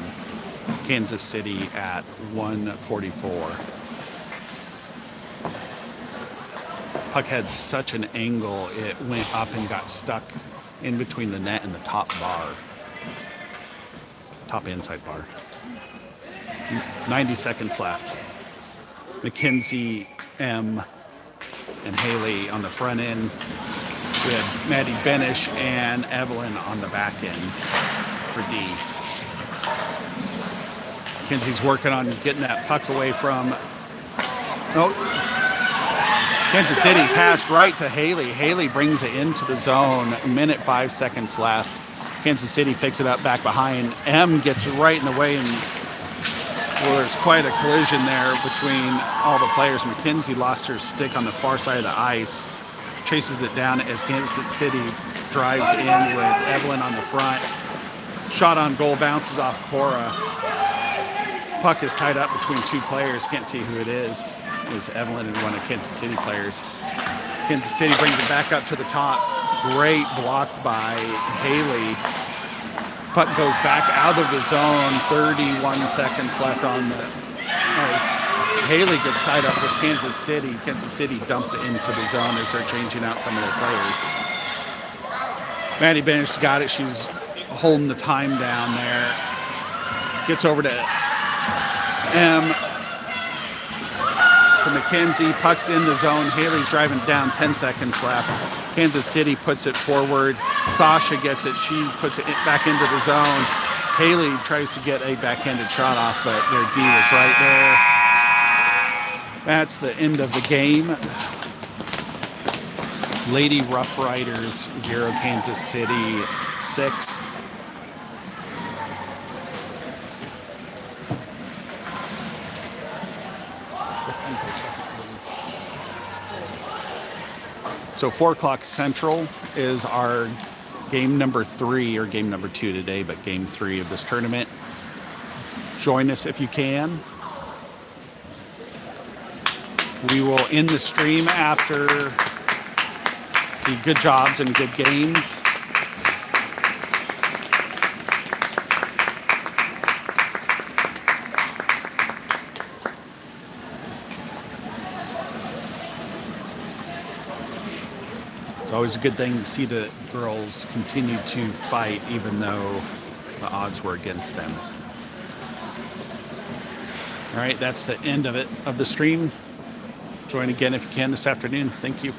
Kansas City at 1:44. Puck had such an angle, it went up and got stuck in between the net and the top bar. Top inside bar. 90 seconds left. Mackenzie, M, and Haley on the front end. We had Maddie Benish and Evelyn on the back end for D. Mackenzie's working on getting that puck away from... Oh, Kansas City passed right to Haley. Haley brings it into the zone. 1:05 seconds left. Kansas City picks it up back behind. M gets right in the way, and well, there's quite a collision there between all the players. Mackenzie lost her stick on the far side of the ice. Chases it down as Kansas City drives in with Evelyn on the front. Shot on goal, bounces off Cora. Puck is tied up between 2 players. Can't see who it is. It was Evelyn and one of Kansas City players. Kansas City brings it back up to the top. Great block by Haley. Puck goes back out of the zone. 31 seconds left on the ice. Haley gets tied up with Kansas City. Kansas City dumps it into the zone as they're changing out some of their players. Maddie Benish's got it. She's holding the time down there. Gets over to M. To Mackenzie. Puck's in the zone. Haley's driving down. 10 seconds left. Kansas City puts it forward. Sasha gets it. She puts it back into the zone. Haley tries to get a backhanded shot off, but their D was right there. That's the end of the game. Lady Rough Riders 0, Kansas City 6. So 4 o'clock Central is our game number 3, or game number 2 today, but game 3 of this tournament. Join us if you can. We will end the stream after the good jobs and good games. It's always a good thing to see the girls continue to fight even though the odds were against them. All right, that's the end of the stream. Join again if you can this afternoon. Thank you.